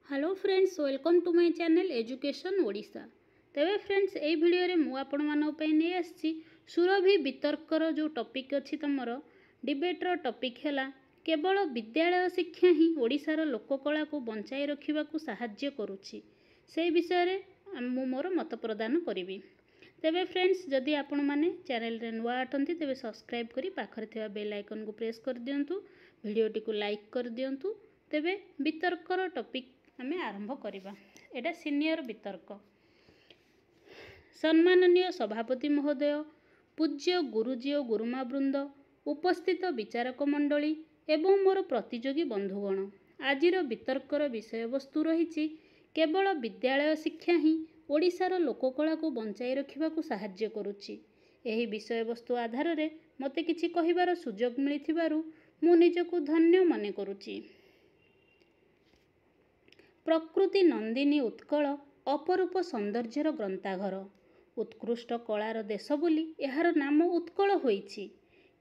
Hello friends, welcome to my channel education Odisha. तेरे friends ए video रे मु आपण मानक पे नै आछि सुरभि वितर्कर जो टॉपिक अछि तमरो डिबेटर टॉपिक हैला केवल विद्यालय शिक्षा ही ओडिशार लोककला को बंचाई रखिबा को सहाय्य करूछि। से विषय रे मु मोर मत प्रदान करिवि। तेबे फ्रेंड्स, जदि आपण माने चैनल रे नुआ अटंती तेबे सब्सक्राइब करी पाखरे थिबा बेल आइकन को प्रेस कर दियंतु, वीडियोटी को लाइक कर दियंतु। तेबे वितर्कर टॉपिक आमे आरंभ करिबा। एटा सीनियर वितर्क। सम्माननीय सभापति महोदय, पूज्य गुरुजी और गुरुमा वृंद, उपस्थित विचारक मंडली एवं मोर प्रतियोगी बंधुगण, आजिर वितर्कर विषय वस्तु रही केवल विद्यालय शिक्षा ही ओडिशार लोककला को बंचाई रखिबा को सहाय्य करूछि। एही विषय वस्तु आधार रे मते किछि कहिबार सुजोग मिलिथिबारु मु निजको धन्य मने करूछि। प्रकृति नंदिनी उत्कल अपरूप सौंदर्यर ग्रंथाघर, उत्कृष्ट कलार देश बोली एहार नाम उत्कल होईछि।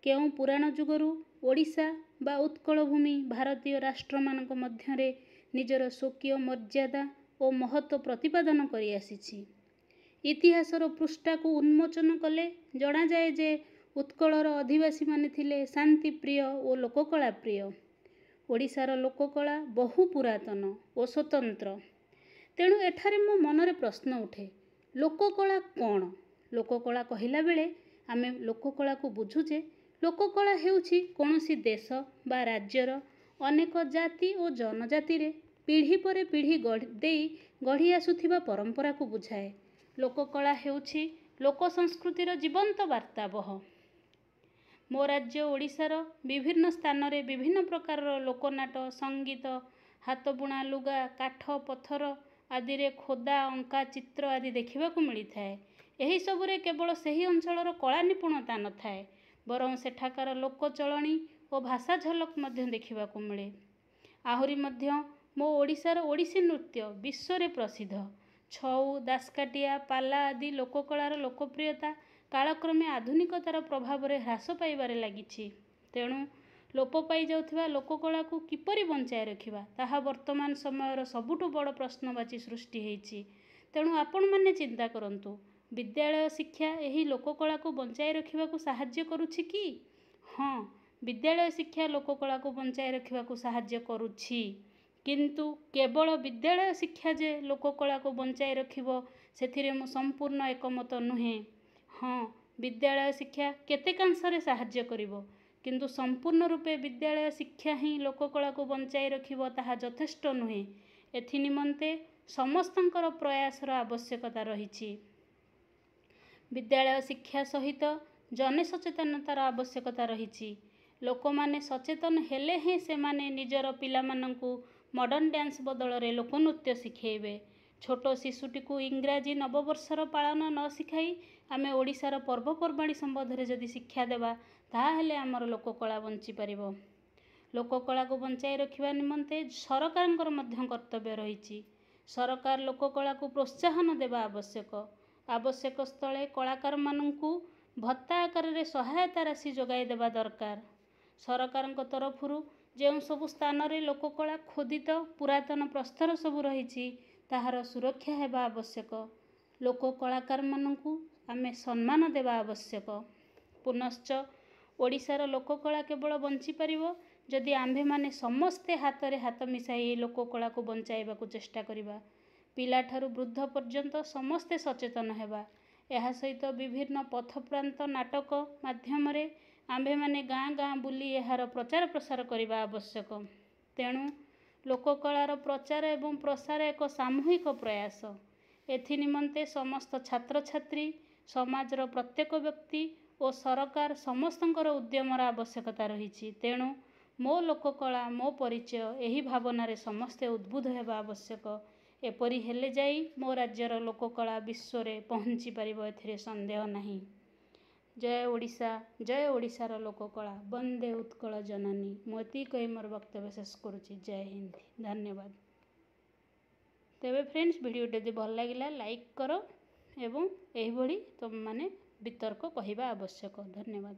केउ पुराण जुगरु ओडिशा बा उत्कल भूमि भारतीय राष्ट्र मानक मध्यरे निजर स्वकीय मर्यादा और महत्व प्रतिपादन करि आसीछि। इतिहासर पृष्ठा को उन्मोचन कले जणा जाए जे उत्कलर अधिवासी माने थिले शांति प्रिय और लोककला प्रिय। ओडिशार लोककला बहु पुरातन और स्वतंत्र। तेणु एठारे मो मनरे प्रश्न उठे, लोककला कौन? लोककला कहिला बेले आमे लोककला को बुझुचे लोककला हेउछि कोनोसी देश बा राज्यर अनेक जाति और जनजाति रे पीढ़ी पर पीढ़ी गढ़ी आसुथिबा परंपरा को बुझाए। लोककला हेउछि लोक संस्कृतिर जीवंत वार्तावह। मो राज्य ओडिशार विभिन्न स्थान रे विभिन्न प्रकार लोकनाट, संगीत, हाथ बुणा लुगा, काठ पत्थर आदि रे खोदा अंका चित्र आदि देखिबा को मिली थाए। एही सबुरे केवल सही अंचलर कला निपुणता न थाए, बरं सेठाकार लोक चलणी और भाषा झलक मध्य देखिबा को मिले। आहुरी मध्य मो ओडिशार ओडिसी नृत्य विश्व रे प्रसिद्ध। छऊ, दासकाटिया, पाला आदि लोककलार लोकप्रियता कालक्रमे आधुनिकतार प्रभाव रे ह्रास पाइबारे लागिछि। तेणु लोप पाई जाउथिबा लोककला को किपरि बंचाई रखिबा ताहा वर्तमान समयर सबुठु बड़ प्रश्नवाची सृष्टि हेछि। तेणु आपण माने चिंता करंतु, विद्यालय शिक्षा एही लोककला को बंचाई रखिबा को सहाय्य करूछि कि? हाँ, विद्यालय शिक्षा लोककला को बंचाई रखिबा को सहाय्य करूछि, किंतु केवल विद्यालय शिक्षा जे लोककला को बंचाई रखिबो सेथिरे मु संपूर्ण एकमत नुहे। हाँ, विद्यालय शिक्षा केतेकांशरे सहाय्य करिवो, किंतु संपूर्ण रूपे विद्यालय शिक्षा ही लोककला को बंचाई रखिबो ताहा यथेष्ट नुहे। एथि निमंते समस्तंकर प्रयासर आवश्यकता रहिछि। विद्यालय शिक्षा सहित जनसचेतनतार आवश्यकता रहिछि। लोकमाने सचेतन हेले ही से माने निजर पिलामानंकु मॉडर्न डांस बदलरे लोकनृत्य शिखेइबे। छोट शिशुटी को इंग्राजी नववर्षर पालन न शिखाई आमे ओडिशार पर्वपर्वाणी संबंधरे जदि शिक्षा देबा ताहेले आमर लोककला बंची परिबो। लोककला को बंचाई रखिबा निमंते सरकारंकर मध्य कर्तव्य रहिछि। सरकार लोककला को प्रोत्साहन देबा आवश्यक। आवश्यक स्थले कलाकार मानंकु भत्ता आकार रे सहायता राशि जोगाई देबा दरकार। सरकारंक तरफरु जेउ सबु स्थान रे लोककला खोदित पुरातन प्रस्तर सबु रहिछि ताहार सुरक्षा हेबा आवश्यक। लोक कलाकार मानंकु आमे सम्मान देबा आवश्यक। पुनश्च ओडिशार लोककला केवल बंची परिबो जदि आम्भे माने समस्ते हाथ रे हाथ मिसाई लोककला को बंचाइबा को चेष्टा करिबा। पिला ठारू वृद्ध पर्यंत समस्ते सचेतन हेबा। एहा सहित विभिन्न पथप्रांत नाटक माध्यम रे आम्भे माने गाँ गाँ बुली एहार प्रचार प्रसार करिबा आवश्यक। तेणु लोककलार प्रचार एवं प्रसार एक सामूहिक प्रयास। एथि निमंते समस्त छात्र छात्री, समाजर प्रत्येक व्यक्ति और सरकार समस्तंकर उद्यमर आवश्यकता रहिछि। तेणु मो लोककला मो परिचय एही भावना समस्ते उद्बुद्ध हेबा आवश्यक। एपरि हेले जाई मो राज्यर लोककला विश्व रे पहुंची परिबो, एथिरे संदेह नहीं। जय ओडिशा, जय ओडिशार लोककला, वंदे उत्कल जननी। मोती कही मोर वक्तव्य शेष करुछि। जय हिंद, धन्यवाद। तेबे फ्रेंड्स, वीडियो जदि भल लागिला लाइक करो एवं एही भली तुम माने वितर्क कहिबा आवश्यक। धन्यवाद।